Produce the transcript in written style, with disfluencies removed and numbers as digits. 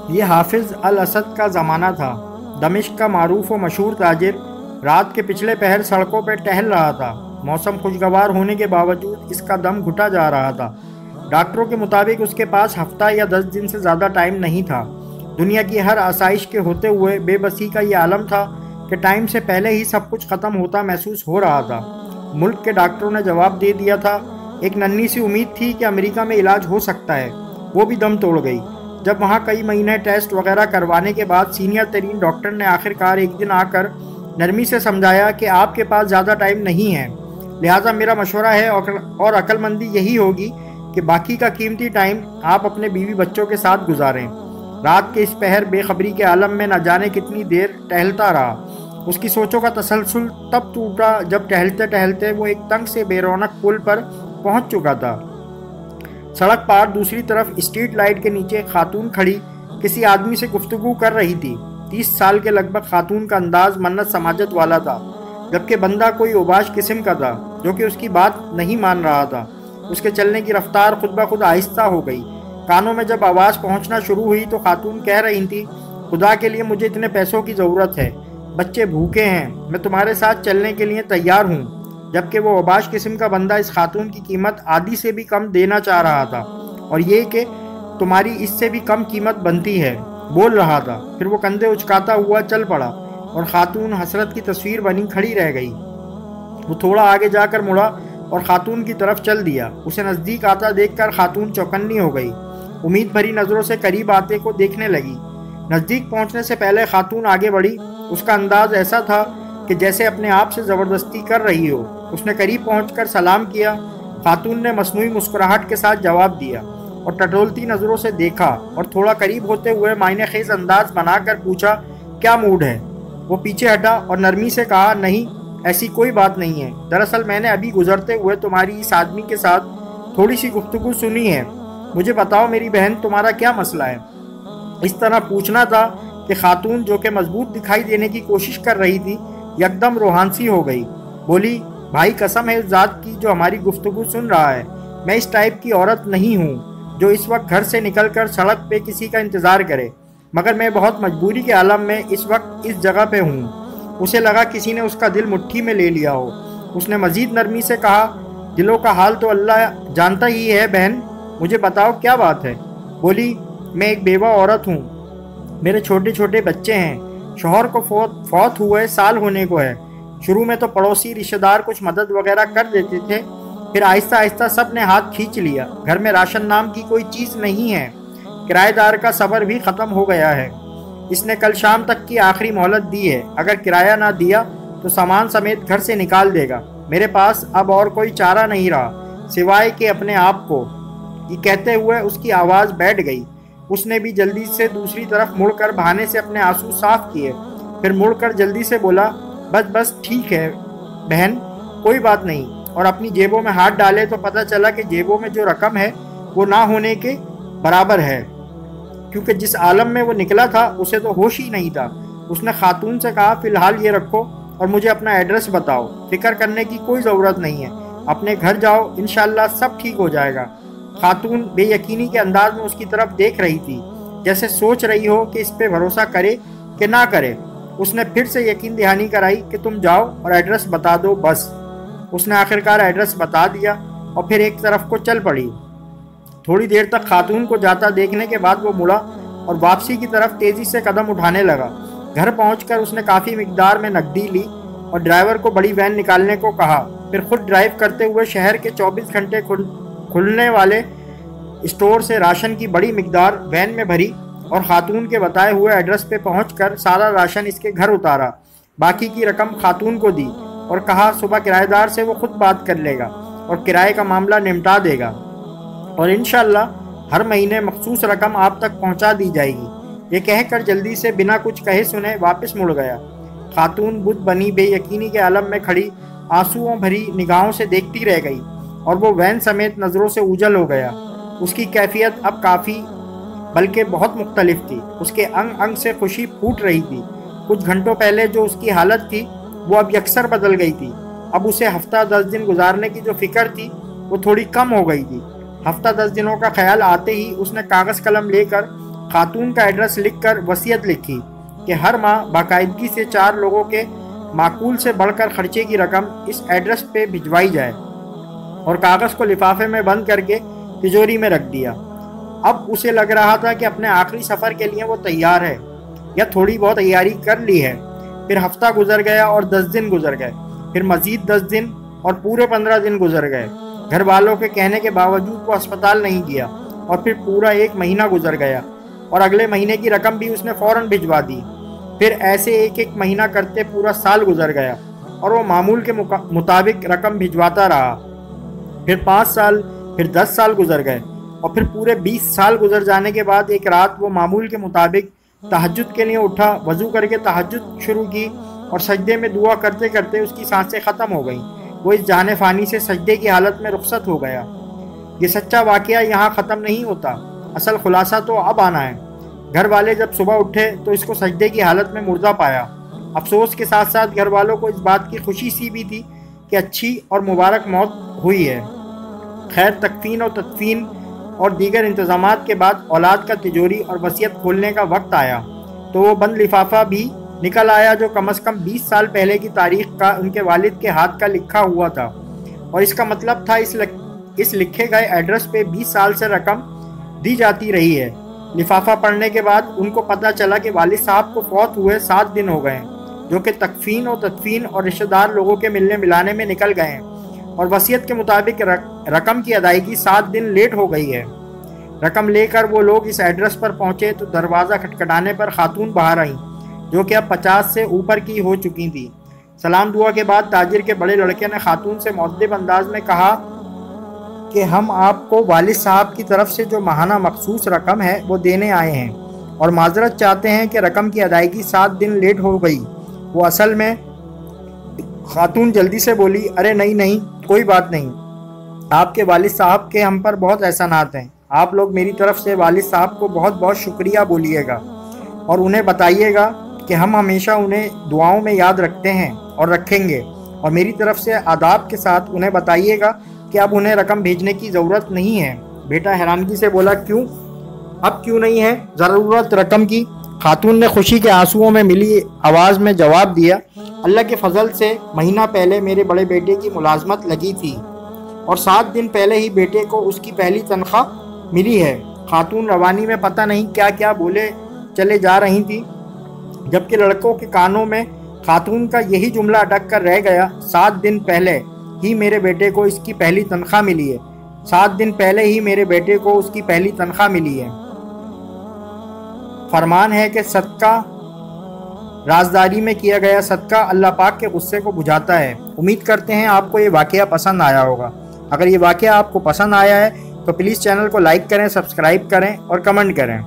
یہ حافظ الاسد کا زمانہ تھا۔ دمشق کا معروف و مشہور تاجر رات کے پچھلے پہر سڑکوں پہ ٹہل رہا تھا۔ موسم خوشگوار ہونے کے باوجود اس کا دم گھٹا جا رہا تھا۔ ڈاکٹروں کے مطابق اس کے پاس ہفتہ یا 10 دن سے زیادہ ٹائم نہیں تھا۔ دنیا کی ہر آسائش کے ہوتے ہوئے بے بسی کا یہ عالم تھا کہ ٹائم سے پہلے ہی سب کچھ ختم ہوتا محسوس ہو رہا تھا۔ ملک کے ڈاکٹروں نے جواب دے دیا تھا۔ ایک ننھی سی امید تھی کہ امریکہ میں علاج ہو سکتا ہے، وہ بھی دم توڑ گئی۔ جب وہاں کئی مہینے ٹیسٹ وغیرہ کروانے کے بعد سینئر ترین ڈاکٹر نے آخر کار ایک دن آ کر نرمی سے سمجھایا کہ آپ کے پاس زیادہ ٹائم نہیں ہے، لہٰذا میرا مشورہ ہے اور عقل مندی یہی ہوگی کہ باقی کا قیمتی ٹائم آپ اپنے بیوی بچوں کے ساتھ گزاریں۔ رات کے اس پہر بے خبری کے عالم میں نہ جانے کتنی دیر ٹہلتا رہا۔ اس کی سوچوں کا تسلسل تب ٹوٹا جب ٹہلتے ٹہلتے وہ ایک تنگ سے بے رونق پل پر پہنچ چکا تھا۔ سڑک پار دوسری طرف اسٹریٹ لائٹ کے نیچے ایک خاتون کھڑی کسی آدمی سے گفتگو کر رہی تھی۔ 30 سال کے لگ بھگ خاتون کا انداز منت سماجت والا تھا، جبکہ بندہ کوئی اوباش قسم کا تھا جو کہ اس کی بات نہیں مان رہا تھا۔ اس کے چلنے کی رفتار خود بخود آہستہ ہو گئی۔ کانوں میں جب آواز پہنچنا شروع ہوئی تو خاتون کہہ رہی تھی، خدا کے لیے مجھے اتنے پیسوں کی ضرورت ہے، بچے بھوکے ہیں، میں تمہارے ساتھ چلنے کے لیے تیار ہوں۔ جبکہ وہ اوباش قسم کا بندہ اس خاتون کی قیمت آدھی سے بھی کم دینا چاہ رہا تھا، اور یہ کہ تمہاری اس سے بھی کم قیمت بنتی ہے بول رہا تھا۔ پھر وہ کندھے اچکاتا ہوا چل پڑا اور خاتون حسرت کی تصویر بنی کھڑی رہ گئی۔ وہ تھوڑا آگے جا کر مڑا اور خاتون کی طرف چل دیا۔ اسے نزدیک آتا دیکھ کر خاتون چوکنی ہو گئی، امید بھری نظروں سے قریب آتے کو دیکھنے لگی۔ نزدیک پہنچنے سے پہلے خاتون آگے بڑھی۔ اس کا انداز ایسا تھا کہ جیسے اپنے آپ سے زبردستی کر رہی ہو۔ اس نے قریب پہنچ کر سلام کیا۔ خاتون نے مصنوعی مسکراہٹ کے ساتھ جواب دیا اور ٹٹولتی نظروں سے دیکھا اور تھوڑا قریب ہوتے ہوئے معنی خیز انداز بنا کر پوچھا، کیا موڈ ہے؟ وہ پیچھے ہٹا اور نرمی سے کہا، نہیں ایسی کوئی بات نہیں ہے، دراصل میں نے ابھی گزرتے ہوئے تمہاری اس آدمی کے ساتھ تھوڑی سی گفتگو سنی ہے، مجھے بتاؤ میری بہن تمہارا کیا مسئلہ ہے؟ اس طرح پوچھنا تھا کہ خاتون جو کہ مضبوط دکھائی دینے کی کوشش کر رہی تھی یکدم روحانسی ہو گئی۔ بولی، بھائی قسم ہے اس ذات کی جو ہماری گفتگو سن رہا ہے، میں اس ٹائپ کی عورت نہیں ہوں جو اس وقت گھر سے نکل کر سڑک پہ کسی کا انتظار کرے، مگر میں بہت مجبوری کے عالم میں اس وقت اس جگہ پہ ہوں۔ اسے لگا کسی نے اس کا دل مٹھی میں لے لیا ہو۔ اس نے مزید نرمی سے کہا، دلوں کا حال تو اللہ جانتا ہی ہے بہن، مجھے بتاؤ کیا بات ہے؟ بولی، میں ایک بیوہ عورت ہوں، میرے چھوٹے چھوٹے بچے ہیں، شوہر کو فوت ہوئے سال ہونے کو ہے۔ شروع میں تو پڑوسی رشتہ دار کچھ مدد وغیرہ کر دیتے تھے، پھر آہستہ آہستہ سب نے ہاتھ کھینچ لیا۔ گھر میں راشن نام کی کوئی چیز نہیں ہے، کرایہ دار کا صبر بھی ختم ہو گیا ہے۔ اس نے کل شام تک کی آخری مہلت دی ہے، اگر کرایہ نہ دیا تو سامان سمیت گھر سے نکال دے گا۔ میرے پاس اب اور کوئی چارہ نہیں رہا سوائے کہ اپنے آپ کو۔ یہ کہتے ہوئے اس کی آواز بیٹھ گئی۔ اس نے بھی جلدی سے دوسری طرف مڑ کر بہانے سے اپنے آنسو صاف کیے، پھر مڑ کر جلدی سے بولا، بس ٹھیک ہے بہن، کوئی بات نہیں، اور اپنی جیبوں میں ہاتھ ڈالے تو پتہ چلا کہ جیبوں میں جو رقم ہے وہ نہ ہونے کے برابر ہے، کیونکہ جس عالم میں وہ نکلا تھا اسے تو ہوش ہی نہیں تھا۔ اس نے خاتون سے کہا، فی الحال یہ رکھو اور مجھے اپنا ایڈریس بتاؤ، فکر کرنے کی کوئی ضرورت نہیں ہے، اپنے گھر جاؤ، انشاءاللہ سب ٹھیک ہو جائے گا۔ خاتون بے یقینی کے انداز میں اس کی طرف دیکھ رہی تھی، جیسے سوچ رہی ہو کہ اس پہ بھروسہ کرے کہ نہ کرے۔ اس نے پھر سے یقین دہانی کرائی کہ تم جاؤ اور ایڈریس بتا دو بس۔ اس نے آخرکار ایڈریس بتا دیا اور پھر ایک طرف کو چل پڑی۔ تھوڑی دیر تک خاتون کو جاتا دیکھنے کے بعد وہ مڑا اور واپسی کی طرف تیزی سے قدم اٹھانے لگا۔ گھر پہنچ کر اس نے کافی مقدار میں نقدی لی اور ڈرائیور کو بڑی وین نکالنے کو کہا، پھر خود ڈرائیو کرتے ہوئے شہر کے 24 گھنٹے کھلنے والے اسٹور سے راشن کی بڑی مقدار وین میں بھری اور خاتون کے بتائے ہوئے ایڈریس پہ پہنچ کر سارا راشن اس کے گھر اتارا۔ باقی کی رقم خاتون کو دی اور کہا، صبح کرایہ دار سے وہ خود بات کر لے گا اور کرائے کا معاملہ نمٹا دے گا، اور انشاءاللہ ہر مہینے مخصوص رقم آپ تک پہنچا دی جائے گی۔ یہ کہہ کر جلدی سے بنا کچھ کہے سنے واپس مڑ گیا۔ خاتون بت بنی بے یقینی کے عالم میں کھڑی آنسوؤں بھری نگاہوں سے دیکھتی رہ گئی اور وہ وین سمیت نظروں سے اوجھل ہو گیا۔ اس کی کیفیت اب کافی بلکہ بہت مختلف تھی۔ اس کے انگ انگ سے خوشی پھوٹ رہی تھی۔ کچھ گھنٹوں پہلے جو اس کی حالت تھی وہ اب یکسر بدل گئی تھی۔ اب اسے ہفتہ 10 دن گزارنے کی جو فکر تھی وہ تھوڑی کم ہو گئی تھی۔ ہفتہ 10 دنوں کا خیال آتے ہی اس نے کاغذ قلم لے کر خاتون کا ایڈریس لکھ کر وصیت لکھی کہ ہر ماہ باقاعدگی سے 4 لوگوں کے معقول سے بڑھ کر خرچے کی رقم اس ایڈریس پہ بھجوائی جائے، اور کاغذ کو لفافے میں بند کر کے تجوری میں رکھ دیا۔ اب اسے لگ رہا تھا کہ اپنے آخری سفر کے لیے وہ تیار ہے، یا تھوڑی بہت تیاری کر لی ہے۔ پھر ہفتہ گزر گیا اور 10 دن گزر گئے، پھر مزید 10 دن اور پورے 15 دن گزر گئے۔ گھر والوں کے کہنے کے باوجود وہ اسپتال نہیں گیا، اور پھر پورا 1 مہینہ گزر گیا، اور اگلے مہینے کی رقم بھی اس نے فوراً بھجوا دی۔ پھر ایسے ایک مہینہ کرتے پورا سال گزر گیا، اور وہ معمول کے مطابق رقم بھجواتا رہا۔ پھر 5 سال، پھر 10 سال گزر گئے، اور پھر پورے 20 سال گزر جانے کے بعد ایک رات وہ معمول کے مطابق تہجد کے لیے اٹھا، وضو کر کے تہجد شروع کی، اور سجدے میں دعا کرتے کرتے اس کی سانسیں ختم ہو گئیں۔ وہ اس جہان فانی سے سجدے کی حالت میں رخصت ہو گیا۔ یہ سچا واقعہ یہاں ختم نہیں ہوتا، اصل خلاصہ تو اب آنا ہے۔ گھر والے جب صبح اٹھے تو اس کو سجدے کی حالت میں مردہ پایا۔ افسوس کے ساتھ ساتھ گھر والوں کو اس بات کی خوشی سی بھی تھی کہ اچھی اور مبارک موت ہوئی ہے۔ خیر، تکفین و تدفین اور دیگر انتظامات کے بعد اولاد کا تجوری اور وصیت کھولنے کا وقت آیا، تو وہ بند لفافہ بھی نکل آیا جو کم از کم 20 سال پہلے کی تاریخ کا ان کے والد کے ہاتھ کا لکھا ہوا تھا، اور اس کا مطلب تھا اس لکھے گئے ایڈریس پہ 20 سال سے رقم دی جاتی رہی ہے۔ لفافہ پڑھنے کے بعد ان کو پتہ چلا کہ والد صاحب کو فوت ہوئے 7 دن ہو گئے ہیں، جو کہ تکفین و تدفین اور رشتہ دار لوگوں کے ملنے ملانے میں نکل گئے ہیں، اور وصیت کے مطابق رقم کی ادائیگی 7 دن لیٹ ہو گئی ہے۔ رقم لے کر وہ لوگ اس ایڈریس پر پہنچے تو دروازہ کھٹکھٹانے پر خاتون باہر آئیں، جو کہ اب 50 سے اوپر کی ہو چکی تھی۔ سلام دعا کے بعد تاجر کے بڑے لڑکے نے خاتون سے مؤدب انداز میں کہا کہ ہم آپ کو والد صاحب کی طرف سے جو ماہانہ مخصوص رقم ہے وہ دینے آئے ہیں، اور معذرت چاہتے ہیں کہ رقم کی ادائیگی 7 دن لیٹ ہو گئی۔ وہ اصل میں خاتون جلدی سے بولی، ارے نہیں، کوئی بات نہیں، آپ کے والد صاحب کے ہم پر بہت احسانات ہیں۔ آپ لوگ میری طرف سے والد صاحب کو بہت بہت شکریہ بولیے گا، اور انہیں بتائیے گا کہ ہم ہمیشہ انہیں دعاؤں میں یاد رکھتے ہیں اور رکھیں گے، اور میری طرف سے آداب کے ساتھ انہیں بتائیے گا کہ اب انہیں رقم بھیجنے کی ضرورت نہیں ہے۔ بیٹا حیرانگی سے بولا، کیوں؟ اب کیوں نہیں ہے ضرورت رقم کی؟ خاتون نے خوشی کے آنسوؤں میں ملی آواز میں جواب دیا، اللہ کے فضل سے مہینہ پہلے میرے بڑے بیٹے کی ملازمت لگی تھی، اور 7 دن پہلے ہی بیٹے کو اس کی پہلی تنخواہ ملی ہے۔ خاتون روانی میں پتہ نہیں کیا کیا بولے چلے جا رہی تھی، جبکہ لڑکوں کے کانوں میں خاتون کا یہی جملہ اٹک کر رہ گیا، 7 دن پہلے ہی میرے بیٹے کو اس کی پہلی تنخواہ ملی ہے، 7 دن پہلے ہی میرے بیٹے کو اس کی پہلی تنخواہ ملی ہے۔ فرمان ہے کہ صدقہ رازداری میں کیا گیا صدقہ اللہ پاک کے غصے کو بجھاتا ہے۔ امید کرتے ہیں آپ کو یہ واقعہ پسند آیا ہوگا۔ اگر یہ واقعہ آپ کو پسند آیا ہے تو پلیز چینل کو لائک کریں، سبسکرائب کریں اور کمنٹ کریں۔